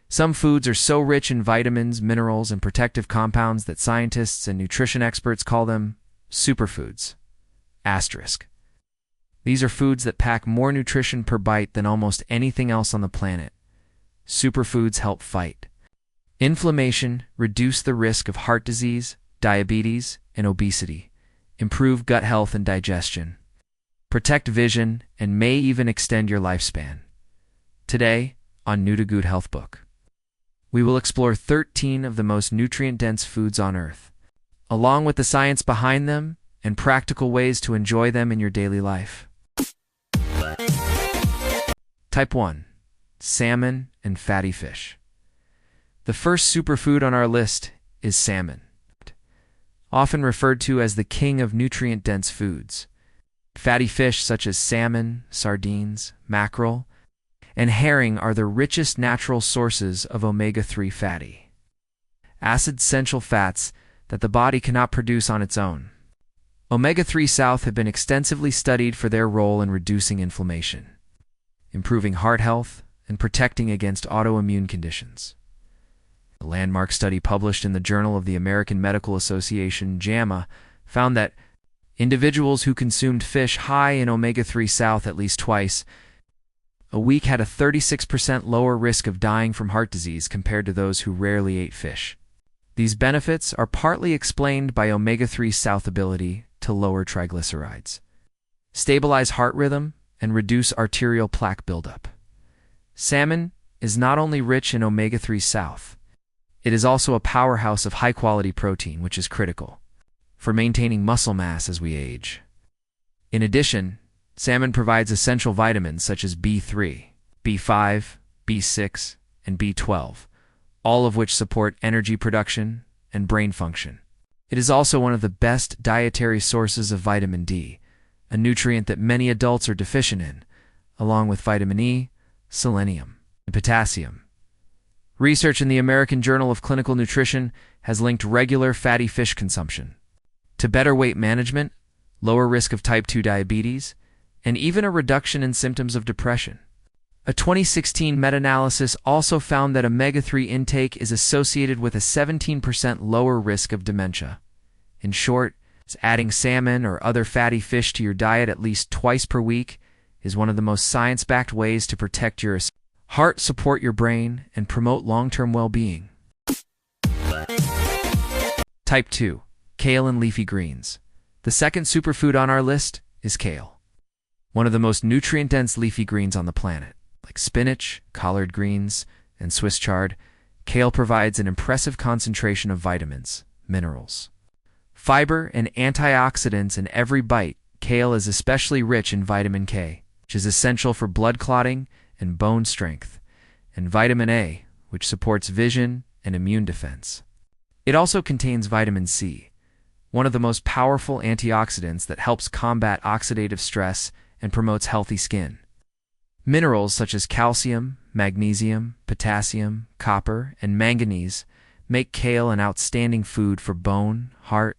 Some foods are so rich in vitamins, minerals, and protective compounds that scientists and nutrition experts call them superfoods. Asterisk. These are foods that pack more nutrition per bite than almost anything else on the planet. Superfoods help fight inflammation, reduce the risk of heart disease, diabetes, and obesity, improve gut health and digestion, protect vision, and may even extend your lifespan. Today, on Nutigood HealthBook, we will explore 13 of the most nutrient-dense foods on Earth, along with the science behind them and practical ways to enjoy them in your daily life. Type 1. Salmon and fatty fish. The first superfood on our list is salmon, often referred to as the king of nutrient-dense foods. Fatty fish such as salmon, sardines, mackerel, and herring are the richest natural sources of omega-3 fatty acids, essential fats that the body cannot produce on its own. Omega-3 south have been extensively studied for their role in reducing inflammation, improving heart health, and protecting against autoimmune conditions. A landmark study published in the Journal of the American Medical Association, JAMA, found that individuals who consumed fish high in omega-3 south at least twice a week had a 36% lower risk of dying from heart disease compared to those who rarely ate fish. These benefits are partly explained by omega-3 south's ability to lower triglycerides, stabilize heart rhythm, and reduce arterial plaque buildup. Salmon is not only rich in omega-3 south, it is also a powerhouse of high-quality protein, which is critical for maintaining muscle mass as we age. In addition, salmon provides essential vitamins such as B3, B5, B6, and B12, all of which support energy production and brain function. It is also one of the best dietary sources of vitamin D, a nutrient that many adults are deficient in, along with vitamin E, selenium, and potassium. Research in the American Journal of Clinical Nutrition has linked regular fatty fish consumption to better weight management, lower risk of type 2 diabetes, and even a reduction in symptoms of depression. A 2016 meta-analysis also found that omega-3 intake is associated with a 17% lower risk of dementia. In short, adding salmon or other fatty fish to your diet at least twice per week is one of the most science-backed ways to protect your heart, support your brain, and promote long-term well-being. Type 2. Kale and leafy greens. The second superfood on our list is kale, one of the most nutrient-dense leafy greens on the planet. Like spinach, collard greens, and Swiss chard, kale provides an impressive concentration of vitamins, minerals, fiber, and antioxidants in every bite. Kale is especially rich in vitamin K, which is essential for blood clotting and bone strength, and vitamin A, which supports vision and immune defense. It also contains vitamin C, one of the most powerful antioxidants that helps combat oxidative stress and promotes healthy skin. Minerals such as calcium, magnesium, potassium, copper, and manganese make kale an outstanding food for bone, heart,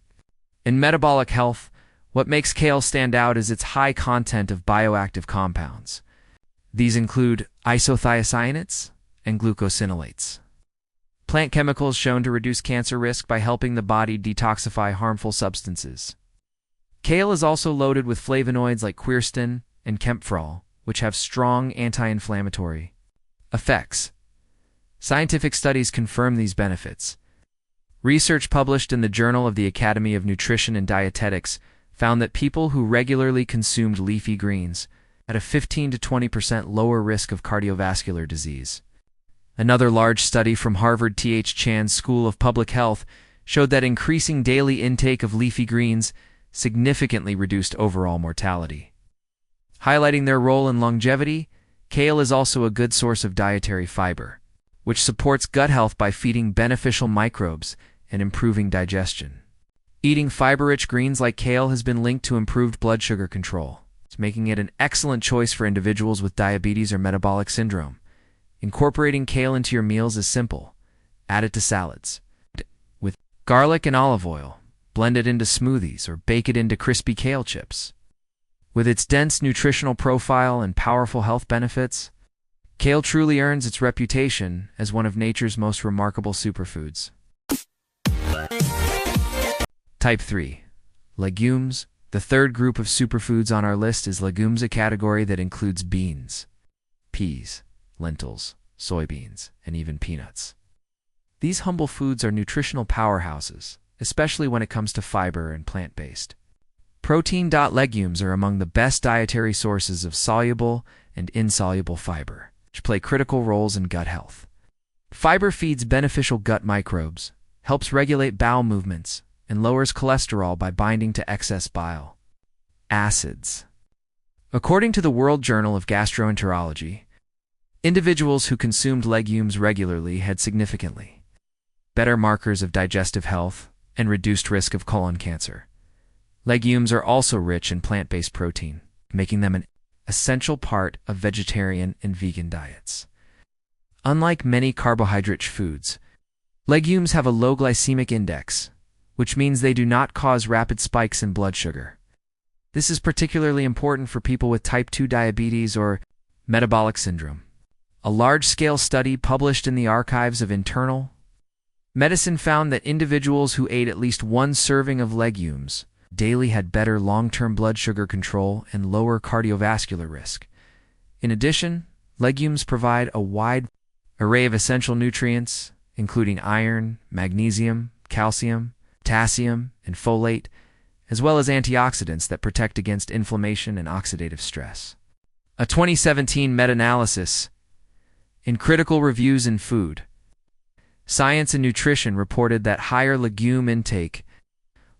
and metabolic health. What makes kale stand out is its high content of bioactive compounds. These include isothiocyanates and glucosinolates, plant chemicals shown to reduce cancer risk by helping the body detoxify harmful substances. Kale is also loaded with flavonoids like quercetin and kaempferol, which have strong anti-inflammatory effects. Scientific studies confirm these benefits. Research published in the Journal of the Academy of Nutrition and Dietetics found that people who regularly consumed leafy greens had a 15 to 20% lower risk of cardiovascular disease. Another large study from Harvard T.H. Chan's School of Public Health showed that increasing daily intake of leafy greens significantly reduced overall mortality. Highlighting their role in longevity, kale is also a good source of dietary fiber, which supports gut health by feeding beneficial microbes and improving digestion. Eating fiber-rich greens like kale has been linked to improved blood sugar control, making it an excellent choice for individuals with diabetes or metabolic syndrome. Incorporating kale into your meals is simple. Add it to salads with garlic and olive oil. Blend it into smoothies or bake it into crispy kale chips. With its dense nutritional profile and powerful health benefits, Kale truly earns its reputation as one of nature's most remarkable superfoods. Type 3. Legumes. The third group of superfoods on our list is legumes, a category that includes beans, peas, lentils, soybeans, and even peanuts. These humble foods are nutritional powerhouses, especially when it comes to fiber and plant-based protein. Legumes are among the best dietary sources of soluble and insoluble fiber, which play critical roles in gut health. Fiber feeds beneficial gut microbes, helps regulate bowel movements, and lowers cholesterol by binding to excess bile acids. According to the World Journal of Gastroenterology, individuals who consumed legumes regularly had significantly better markers of digestive health and reduced risk of colon cancer. Legumes are also rich in plant-based protein, making them an essential part of vegetarian and vegan diets. Unlike many carbohydrate foods, legumes have a low glycemic index, which means they do not cause rapid spikes in blood sugar. This is particularly important for people with type 2 diabetes or metabolic syndrome. A large-scale study published in the Archives of Internal Medicine found that individuals who ate at least one serving of legumes daily had better long-term blood sugar control and lower cardiovascular risk. In addition, legumes provide a wide array of essential nutrients, including iron, magnesium, calcium, potassium, and folate, as well as antioxidants that protect against inflammation and oxidative stress. A 2017 meta-analysis in Critical Reviews in Food, Science and Nutrition reported that higher legume intake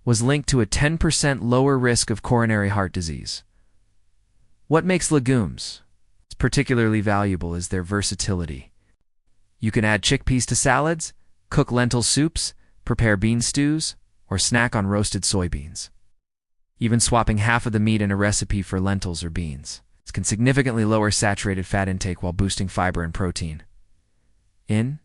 was linked to a 10% lower risk of coronary heart disease. What makes legumes particularly valuable is their versatility. You can add chickpeas to salads, cook lentil soups, prepare bean stews, or snack on roasted soybeans. Even swapping half of the meat in a recipe for lentils or beans can significantly lower saturated fat intake while boosting fiber and protein. In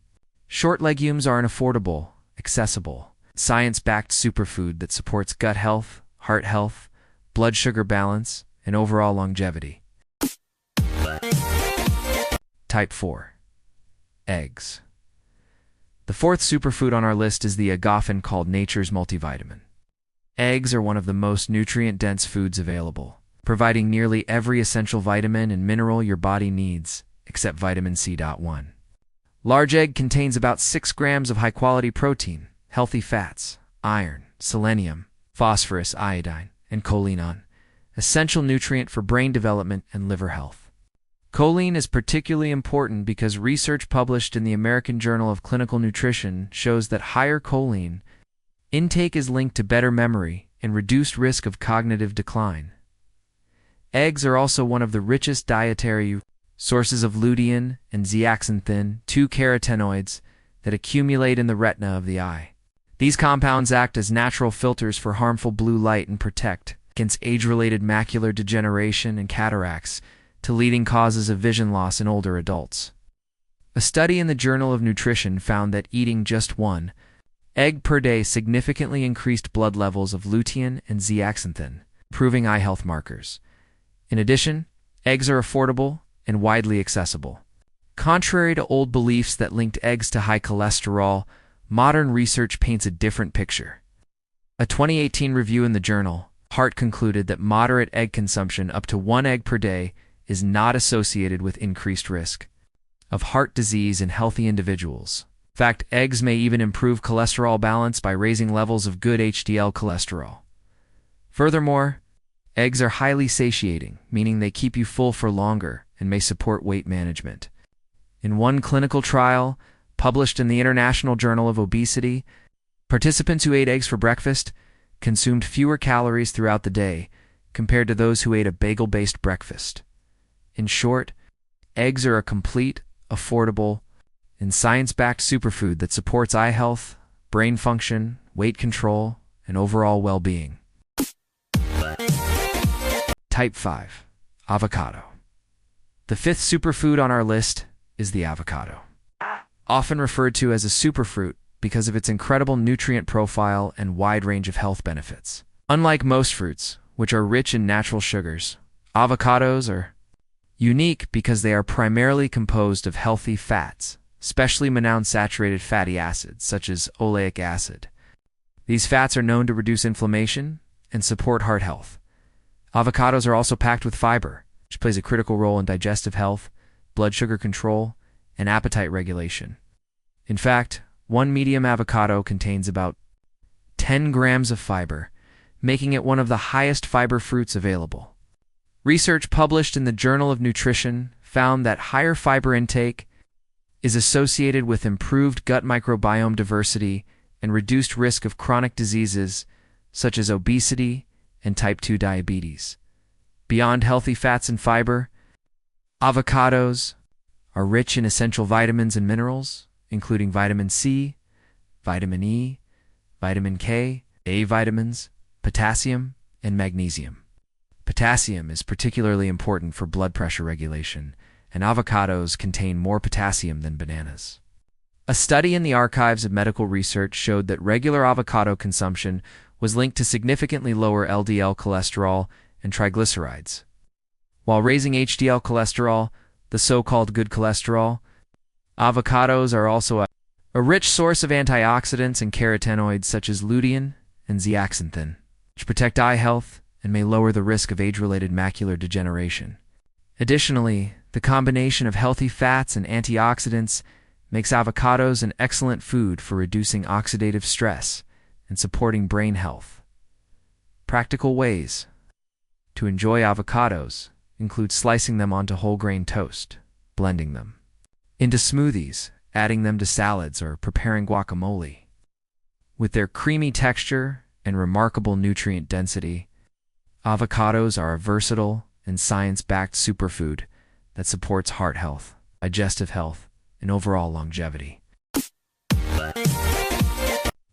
short, legumes are an affordable, accessible, science-backed superfood that supports gut health, heart health, blood sugar balance, and overall longevity. Type 4. Eggs. The fourth superfood on our list is the egg, often called nature's multivitamin. Eggs are one of the most nutrient-dense foods available, providing nearly every essential vitamin and mineral your body needs, except vitamin C.1. Large egg contains about 6 grams of high-quality protein, healthy fats, iron, selenium, phosphorus, iodine, and choline, essential nutrient for brain development and liver health. Choline is particularly important because research published in the American Journal of Clinical Nutrition shows that higher choline intake is linked to better memory and reduced risk of cognitive decline. Eggs are also one of the richest dietary sources of lutein and zeaxanthin, 2 carotenoids that accumulate in the retina of the eye. These compounds act as natural filters for harmful blue light and protect against age-related macular degeneration and cataracts, to leading causes of vision loss in older adults. A study in the Journal of Nutrition found that eating just one egg per day significantly increased blood levels of lutein and zeaxanthin, improving eye health markers. In addition, eggs are affordable and widely accessible. Contrary to old beliefs that linked eggs to high cholesterol, modern research paints a different picture. A 2018 review in the journal Heart concluded that moderate egg consumption up to 1 egg per day is not associated with increased risk of heart disease in healthy individuals. In fact, eggs may even improve cholesterol balance by raising levels of good HDL cholesterol. Furthermore, eggs are highly satiating, meaning they keep you full for longer and may support weight management. In one clinical trial, published in the International Journal of Obesity, participants who ate eggs for breakfast consumed fewer calories throughout the day compared to those who ate a bagel-based breakfast. In short, eggs are a complete, affordable, and science-backed superfood that supports eye health, brain function, weight control, and overall well-being. Type 5. Avocado. The fifth superfood on our list is the avocado. Often referred to as a superfruit because of its incredible nutrient profile and wide range of health benefits. Unlike most fruits, which are rich in natural sugars, avocados are Unique because they are primarily composed of healthy fats, especially monounsaturated fatty acids such as oleic acid. These fats are known to reduce inflammation and support heart health. Avocados are also packed with fiber, which plays a critical role in digestive health, blood sugar control, and appetite regulation. In fact, one medium avocado contains about 10 grams of fiber, making it one of the highest fiber fruits available. Research published in the Journal of Nutrition found that higher fiber intake is associated with improved gut microbiome diversity and reduced risk of chronic diseases such as obesity and type 2 diabetes. Beyond healthy fats and fiber, avocados are rich in essential vitamins and minerals, including vitamin C, vitamin E, vitamin K, A vitamins, potassium, and magnesium. Potassium is particularly important for blood pressure regulation, and avocados contain more potassium than bananas. A study in the Archives of Medical Research showed that regular avocado consumption was linked to significantly lower LDL cholesterol and triglycerides. While raising HDL cholesterol, the so-called good cholesterol, avocados are also a rich source of antioxidants and carotenoids such as lutein and zeaxanthin, which protect eye health and may lower the risk of age-related macular degeneration. Additionally, the combination of healthy fats and antioxidants makes avocados an excellent food for reducing oxidative stress and supporting brain health. Practical ways to enjoy avocados include slicing them onto whole grain toast, blending them into smoothies, adding them to salads, or preparing guacamole. With their creamy texture and remarkable nutrient density, avocados are a versatile and science-backed superfood that supports heart health, digestive health, and overall longevity.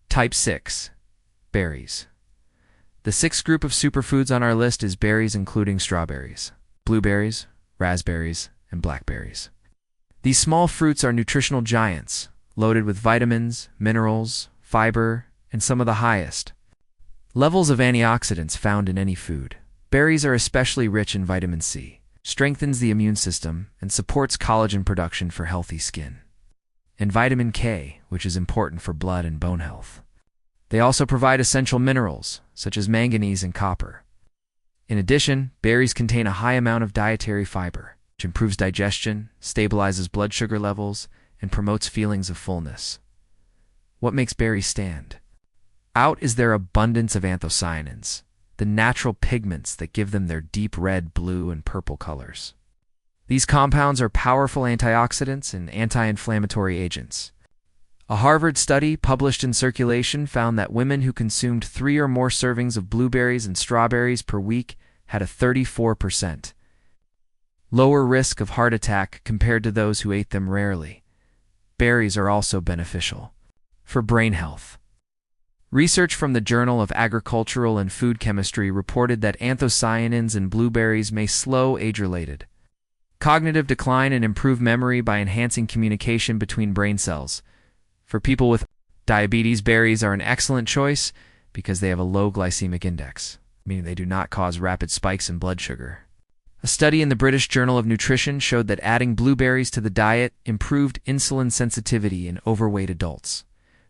Type 6. Berries. The sixth group of superfoods on our list is berries, including strawberries, blueberries, raspberries, and blackberries. These small fruits are nutritional giants, loaded with vitamins, minerals, fiber, and some of the highest levels of antioxidants found in any food. Berries are especially rich in vitamin C, strengthens the immune system, and supports collagen production for healthy skin, and vitamin K, which is important for blood and bone health. They also provide essential minerals, such as manganese and copper. In addition, berries contain a high amount of dietary fiber, which improves digestion, stabilizes blood sugar levels, and promotes feelings of fullness. What makes berries stand out is their abundance of anthocyanins, the natural pigments that give them their deep red, blue, and purple colors. These compounds are powerful antioxidants and anti-inflammatory agents. A Harvard study published in Circulation found that women who consumed 3 or more servings of blueberries and strawberries per week had a 34% lower risk of heart attack compared to those who ate them rarely. Berries are also beneficial for brain health. Research from the Journal of Agricultural and Food Chemistry reported that anthocyanins in blueberries may slow age-related cognitive decline and improve memory by enhancing communication between brain cells. For people with diabetes, berries are an excellent choice because they have a low glycemic index, meaning they do not cause rapid spikes in blood sugar. A study in the British Journal of Nutrition showed that adding blueberries to the diet improved insulin sensitivity in overweight adults.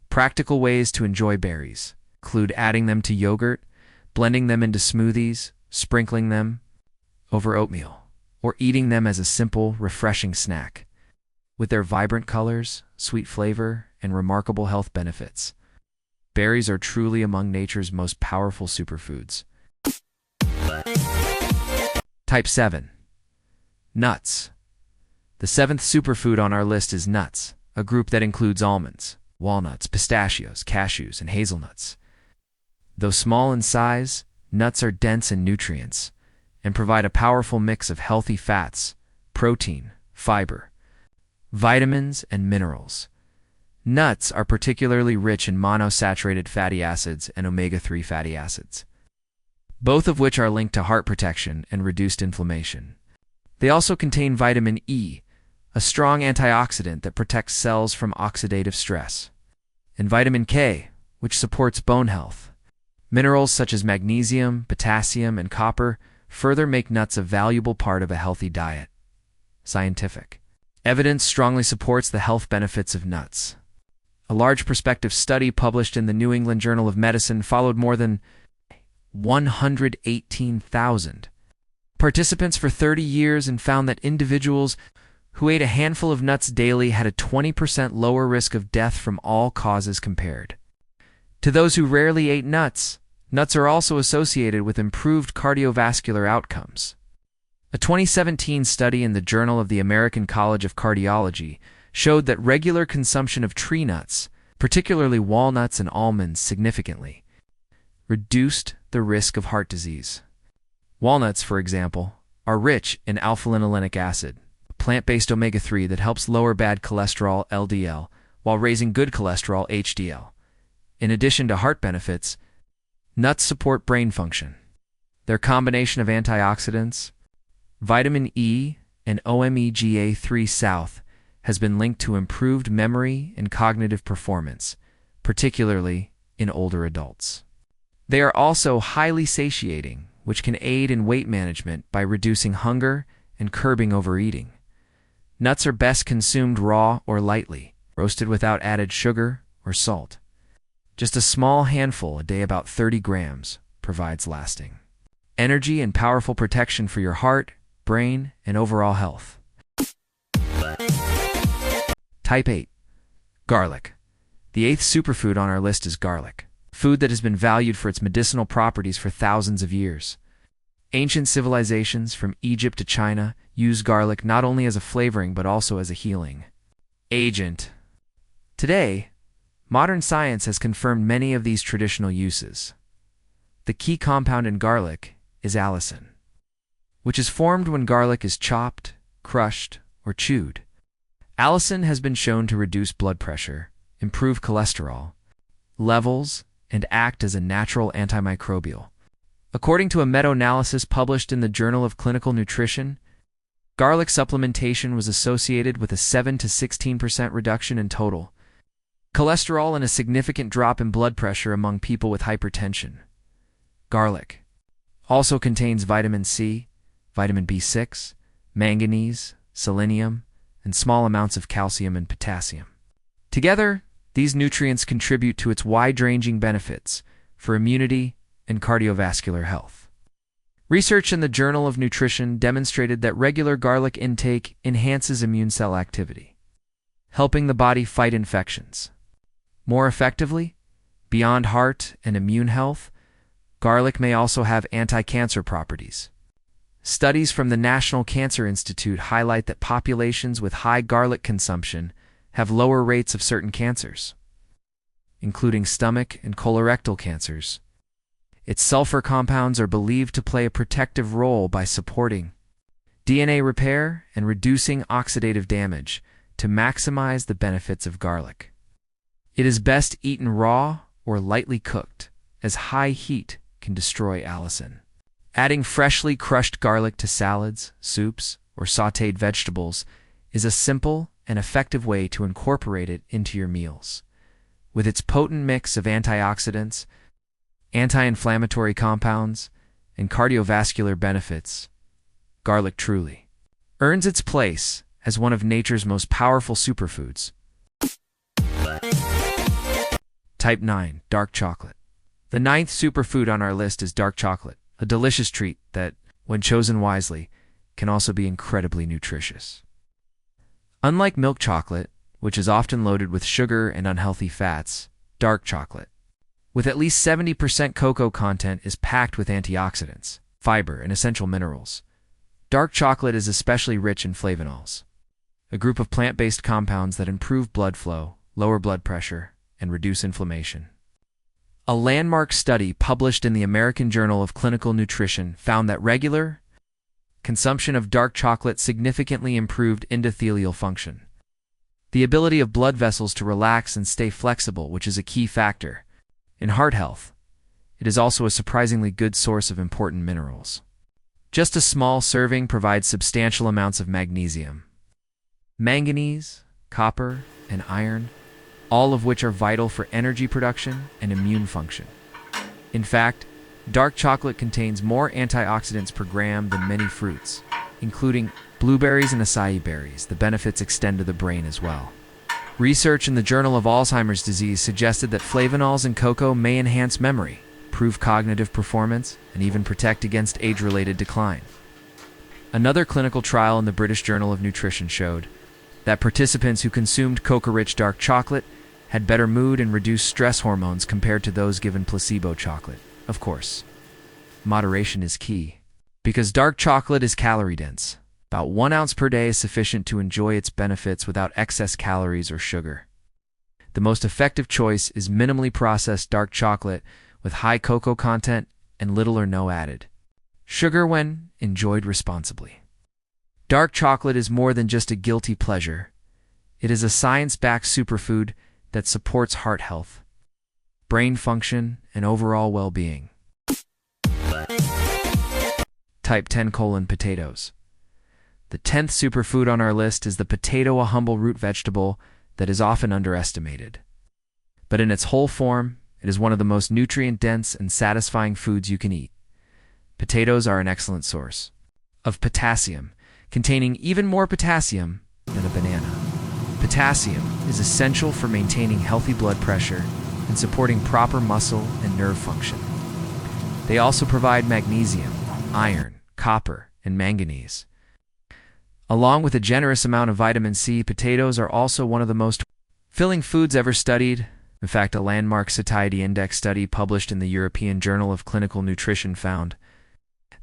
Practical ways to enjoy berries include adding them to yogurt, blending them into smoothies, sprinkling them over oatmeal, or eating them as a simple, refreshing snack. With their vibrant colors, sweet flavor, and remarkable health benefits, berries are truly among nature's most powerful superfoods. Type 7. Nuts. The seventh superfood on our list is nuts, a group that includes almonds, walnuts, pistachios, cashews, and hazelnuts. Though small in size, nuts are dense in nutrients and provide a powerful mix of healthy fats, protein, fiber, vitamins, and minerals. Nuts are particularly rich in monosaturated fatty acids and omega-3 fatty acids, both of which are linked to heart protection and reduced inflammation. They also contain vitamin E, a strong antioxidant that protects cells from oxidative stress, and vitamin K, which supports bone health. Minerals such as magnesium, potassium, and copper further make nuts a valuable part of a healthy diet. scientific. Evidence strongly supports the health benefits of nuts. A large prospective study published in the New England Journal of Medicine followed more than 118,000 participants for 30 years and found that individuals who ate a handful of nuts daily had a 20% lower risk of death from all causes compared to those who rarely ate nuts. Nuts are also associated with improved cardiovascular outcomes. A 2017 study in the Journal of the American College of Cardiology showed that regular consumption of tree nuts, particularly walnuts and almonds, significantly reduced the risk of heart disease. Walnuts, for example, are rich in alpha-linolenic acid, a plant-based omega-3 that helps lower bad cholesterol (LDL) while raising good cholesterol (HDL). In addition to heart benefits, nuts support brain function. Their combination of antioxidants, vitamin E, and omega-3 south has been linked to improved memory and cognitive performance, particularly in older adults. They are also highly satiating, which can aid in weight management by reducing hunger and curbing overeating. Nuts are best consumed raw or lightly, roasted without added sugar or salt. Just a small handful a day, about 30 grams, provides lasting energy and powerful protection for your heart, brain, and overall health. Type 8. Garlic. The 8th superfood on our list is garlic, food that has been valued for its medicinal properties for thousands of years. Ancient civilizations, from Egypt to China, used garlic not only as a flavoring but also as a healing agent. Today, modern science has confirmed many of these traditional uses. The key compound in garlic is allicin, which is formed when garlic is chopped, crushed, or chewed. Allicin has been shown to reduce blood pressure, improve cholesterol levels, and act as a natural antimicrobial. According to a meta-analysis published in the Journal of Clinical Nutrition, garlic supplementation was associated with a 7 to 16% reduction in total cholesterol and a significant drop in blood pressure among people with hypertension. Garlic also contains vitamin C, vitamin B6, manganese, selenium, and small amounts of calcium and potassium. Together, these nutrients contribute to its wide-ranging benefits for immunity and cardiovascular health. Research in the Journal of Nutrition demonstrated that regular garlic intake enhances immune cell activity, helping the body fight infections more effectively. Beyond heart and immune health, garlic may also have anti-cancer properties. Studies from the National Cancer Institute highlight that populations with high garlic consumption have lower rates of certain cancers, including stomach and colorectal cancers. Its sulfur compounds are believed to play a protective role by supporting DNA repair and reducing oxidative damage to maximize the benefits of garlic. It is best eaten raw or lightly cooked, as high heat can destroy allicin. Adding freshly crushed garlic to salads, soups, or sautéed vegetables is a simple and effective way to incorporate it into your meals. With its potent mix of antioxidants, anti-inflammatory compounds, and cardiovascular benefits, garlic truly earns its place as one of nature's most powerful superfoods. Type 9. Dark chocolate. The 9th superfood on our list is dark chocolate, a delicious treat that, when chosen wisely, can also be incredibly nutritious. Unlike milk chocolate, which is often loaded with sugar and unhealthy fats, dark chocolate, with at least 70% cocoa content, is packed with antioxidants, fiber, and essential minerals. Dark chocolate is especially rich in flavonols, a group of plant-based compounds that improve blood flow, lower blood pressure, and reduce inflammation. A landmark study published in the American Journal of Clinical Nutrition found that regular consumption of dark chocolate significantly improved endothelial function, the ability of blood vessels to relax and stay flexible, which is a key factor in heart health. It is also a surprisingly good source of important minerals. Just a small serving provides substantial amounts of magnesium, manganese, copper, and iron, all of which are vital for energy production and immune function. In fact, dark chocolate contains more antioxidants per gram than many fruits, including Blueberries and acai berries, the benefits extend to the brain as well. Research in the Journal of Alzheimer's Disease suggested that flavonols in cocoa may enhance memory, improve cognitive performance, and even protect against age-related decline. Another clinical trial in the British Journal of Nutrition showed that participants who consumed cocoa-rich dark chocolate had better mood and reduced stress hormones compared to those given placebo chocolate. Of course, moderation is key, because dark chocolate is calorie-dense. About 1 ounce per day is sufficient to enjoy its benefits without excess calories or sugar. The most effective choice is minimally processed dark chocolate with high cocoa content and little or no added sugar when enjoyed responsibly. Dark chocolate is more than just a guilty pleasure. It is a science-backed superfood that supports heart health, brain function, and overall well-being. Type 10 : potatoes. The 10th superfood on our list is the potato, a humble root vegetable that is often underestimated. But in its whole form, it is one of the most nutrient-dense and satisfying foods you can eat. Potatoes are an excellent source of potassium, containing even more potassium than a banana. Potassium is essential for maintaining healthy blood pressure and supporting proper muscle and nerve function. They also provide magnesium, iron, copper, and manganese. Along with a generous amount of vitamin C, potatoes are also one of the most filling foods ever studied. In fact, a landmark satiety index study published in the European Journal of Clinical Nutrition found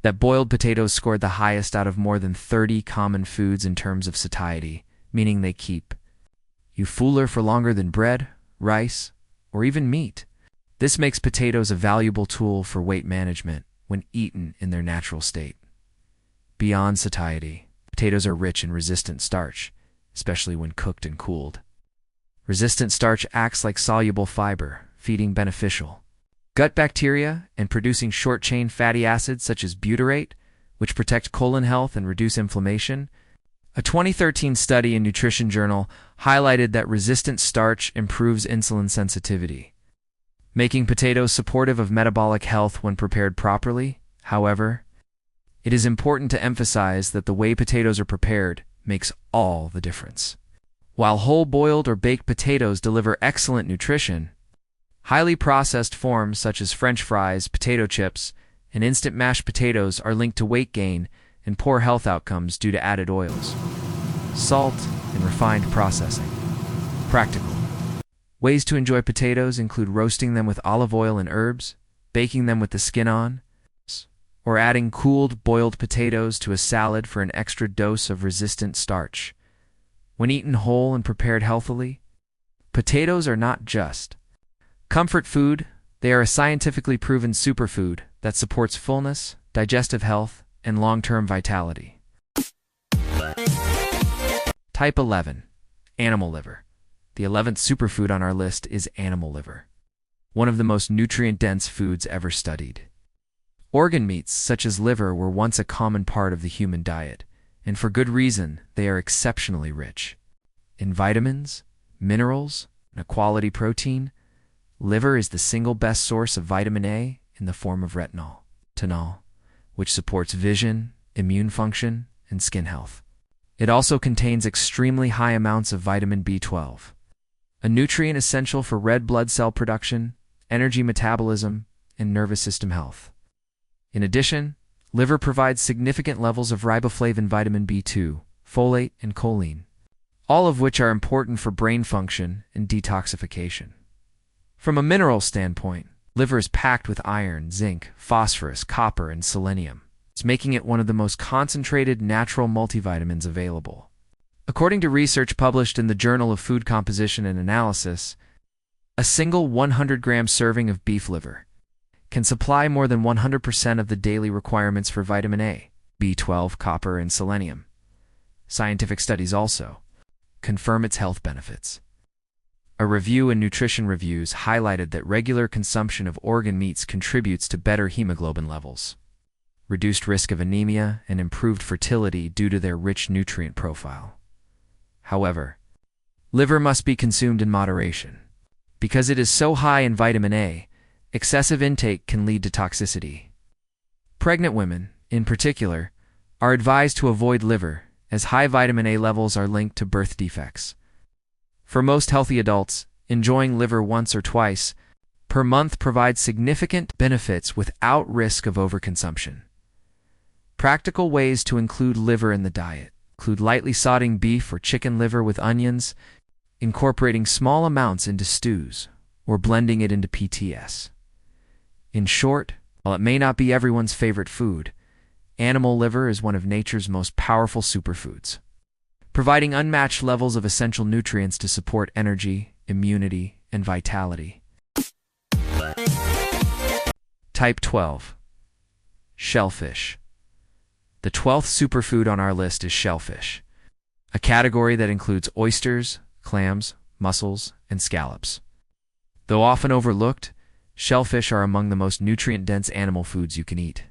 that boiled potatoes scored the highest out of more than 30 common foods in terms of satiety, meaning they keep you fuller for longer than bread, rice, or even meat. This makes potatoes a valuable tool for weight management when eaten in their natural state. Beyond satiety, potatoes are rich in resistant starch, especially when cooked and cooled. Resistant starch acts like soluble fiber, feeding beneficial gut bacteria and producing short-chain fatty acids such as butyrate, which protect colon health and reduce inflammation. A 2013 study in Nutrition Journal highlighted that resistant starch improves insulin sensitivity, making potatoes supportive of metabolic health when prepared properly. However, it is important to emphasize that the way potatoes are prepared makes all the difference. While whole boiled or baked potatoes deliver excellent nutrition, highly processed forms such as French fries, potato chips, and instant mashed potatoes are linked to weight gain and poor health outcomes due to added oils, salt, and refined processing. Practical ways to enjoy potatoes include roasting them with olive oil and herbs, baking them with the skin on, or adding cooled boiled potatoes to a salad for an extra dose of resistant starch. When eaten whole and prepared healthily, potatoes are not just comfort food, they are a scientifically proven superfood that supports fullness, digestive health, and long-term vitality. Type 11: animal liver. The 11th superfood on our list is animal liver, one of the most nutrient-dense foods ever studied. Organ meats such as liver were once a common part of the human diet, and for good reason. They are exceptionally rich in vitamins, minerals, and a quality protein. Liver is the single best source of vitamin A in the form of retinol, which supports vision, immune function, and skin health. It also contains extremely high amounts of vitamin B12, a nutrient essential for red blood cell production, energy metabolism, and nervous system health. In addition, liver provides significant levels of riboflavin, vitamin B2, folate, and choline, all of which are important for brain function and detoxification. From a mineral standpoint, liver is packed with iron, zinc, phosphorus, copper, and selenium, making it one of the most concentrated natural multivitamins available. According to research published in the Journal of Food Composition and Analysis, a single 100-gram serving of beef liver can supply more than 100% of the daily requirements for vitamin A, B12, copper, and selenium. Scientific studies also confirm its health benefits. A review in Nutrition Reviews highlighted that regular consumption of organ meats contributes to better hemoglobin levels, reduced risk of anemia, and improved fertility due to their rich nutrient profile. However, liver must be consumed in moderation. Because it is so high in vitamin A, excessive intake can lead to toxicity. Pregnant women, in particular, are advised to avoid liver as high vitamin A levels are linked to birth defects. For most healthy adults, enjoying liver once or twice per month provides significant benefits without risk of overconsumption. Practical ways to include liver in the diet include lightly sautéing beef or chicken liver with onions, incorporating small amounts into stews, or blending it into PTS. In short, while it may not be everyone's favorite food, animal liver is one of nature's most powerful superfoods, providing unmatched levels of essential nutrients to support energy, immunity, and vitality. Type 12. Shellfish. The 12th superfood on our list is shellfish, a category that includes oysters, clams, mussels, and scallops. Though often overlooked, shellfish are among the most nutrient-dense animal foods you can eat,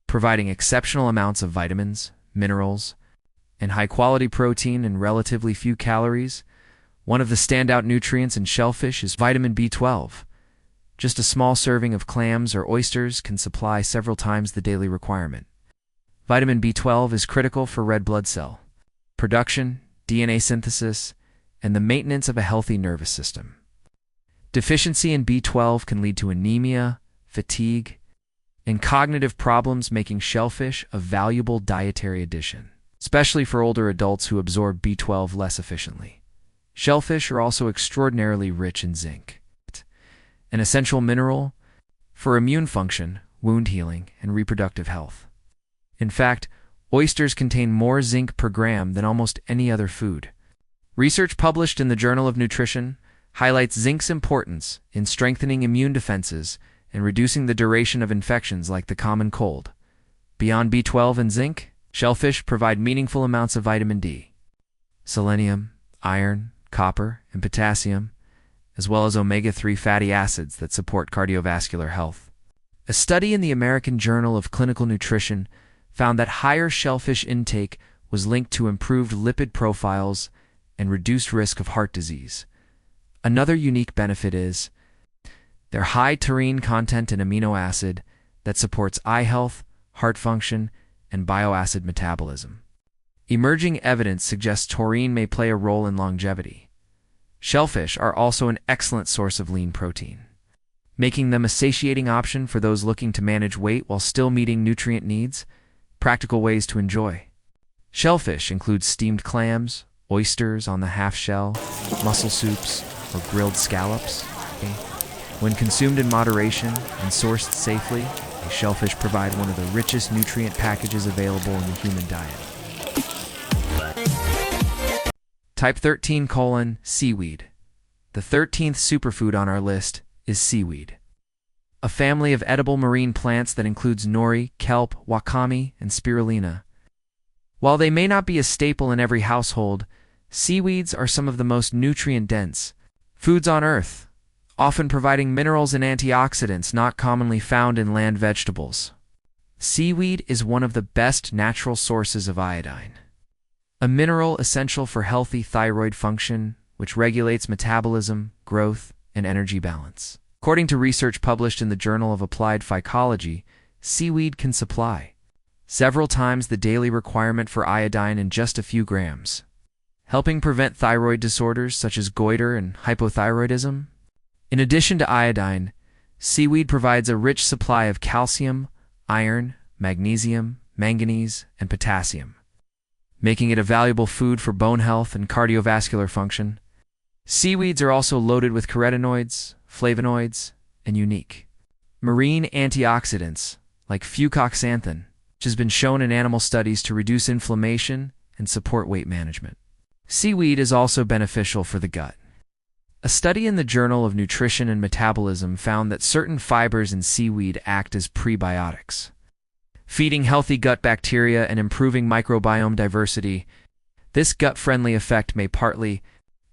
providing exceptional amounts of vitamins, minerals, and high-quality protein and relatively few calories. One of the standout nutrients in shellfish is vitamin B12. Just a small serving of clams or oysters can supply several times the daily requirement. Vitamin B12 is critical for red blood cell production, DNA synthesis, and the maintenance of a healthy nervous system. Deficiency in B12 can lead to anemia, fatigue, and cognitive problems, making shellfish a valuable dietary addition, especially for older adults who absorb B12 less efficiently. Shellfish are also extraordinarily rich in zinc, an essential mineral for immune function, wound healing, and reproductive health. In fact, oysters contain more zinc per gram than almost any other food. Research published in the Journal of Nutrition highlights zinc's importance in strengthening immune defenses and reducing the duration of infections like the common cold. Beyond B12 and zinc, shellfish provide meaningful amounts of vitamin D, selenium, iron, copper, and potassium, as well as omega-3 fatty acids that support cardiovascular health. A study in the American Journal of Clinical Nutrition found that higher shellfish intake was linked to improved lipid profiles and reduced risk of heart disease. Another unique benefit is their high taurine content and amino acid that supports eye health, heart function, and bioacid metabolism. Emerging evidence suggests taurine may play a role in longevity. Shellfish are also an excellent source of lean protein, making them a satiating option for those looking to manage weight while still meeting nutrient needs. Practical ways to enjoy. Shellfish include steamed clams, oysters on the half shell, mussel soups, or grilled scallops. When consumed in moderation and sourced safely, shellfish provide one of the richest nutrient packages available in the human diet. Type 13: seaweed. The 13th superfood on our list is seaweed, a family of edible marine plants that includes nori, kelp, wakame, and spirulina. While they may not be a staple in every household, seaweeds are some of the most nutrient-dense foods on Earth, often providing minerals and antioxidants not commonly found in land vegetables. Seaweed is one of the best natural sources of iodine, a mineral essential for healthy thyroid function, which regulates metabolism, growth, and energy balance. According to research published in the Journal of Applied Phycology, seaweed can supply several times the daily requirement for iodine in just a few grams, helping prevent thyroid disorders such as goiter and hypothyroidism. In addition to iodine, seaweed provides a rich supply of calcium, iron, magnesium, manganese, and potassium, making it a valuable food for bone health and cardiovascular function. Seaweeds are also loaded with carotenoids, flavonoids, and unique marine antioxidants like fucoxanthin, which has been shown in animal studies to reduce inflammation and support weight management. Seaweed is also beneficial for the gut. A study in the Journal of Nutrition and Metabolism found that certain fibers in seaweed act as prebiotics, feeding healthy gut bacteria and improving microbiome diversity. This gut-friendly effect may partly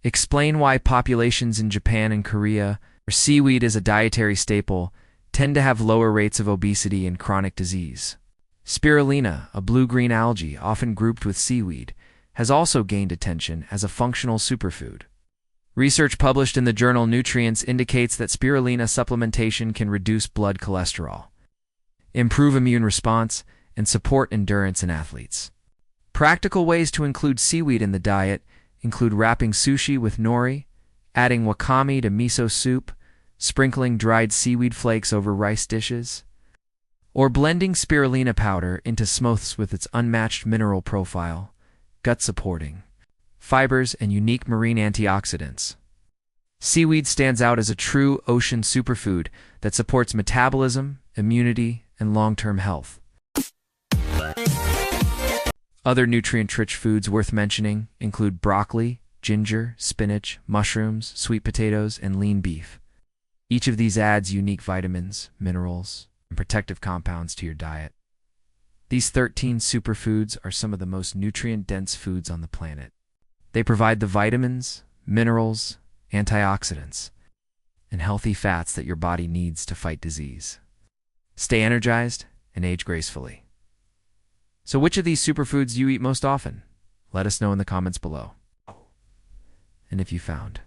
explain why populations in Japan and Korea, where seaweed is a dietary staple, tend to have lower rates of obesity and chronic disease. Spirulina, a blue-green algae often grouped with seaweed, has also gained attention as a functional superfood. Research published in the journal Nutrients indicates that spirulina supplementation can reduce blood cholesterol, improve immune response, and support endurance in athletes. Practical ways to include seaweed in the diet include wrapping sushi with nori, adding wakame to miso soup, sprinkling dried seaweed flakes over rice dishes, or blending spirulina powder into smooths with its unmatched mineral profile, gut-supporting, fibers, and unique marine antioxidants. Seaweed stands out as a true ocean superfood that supports metabolism, immunity, and long-term health. Other nutrient-rich foods worth mentioning include broccoli, ginger, spinach, mushrooms, sweet potatoes, and lean beef. Each of these adds unique vitamins, minerals, and protective compounds to your diet. These 13 superfoods are some of the most nutrient-dense foods on the planet. They provide the vitamins, minerals, antioxidants, and healthy fats that your body needs to fight disease. Stay energized and age gracefully. So which of these superfoods do you eat most often? Let us know in the comments below. And if you found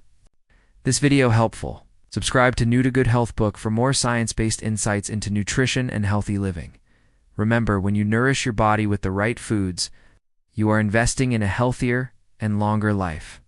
this video helpful, subscribe to Nutigood HealthBook for more science-based insights into nutrition and healthy living. Remember, when you nourish your body with the right foods, you are investing in a healthier and longer life.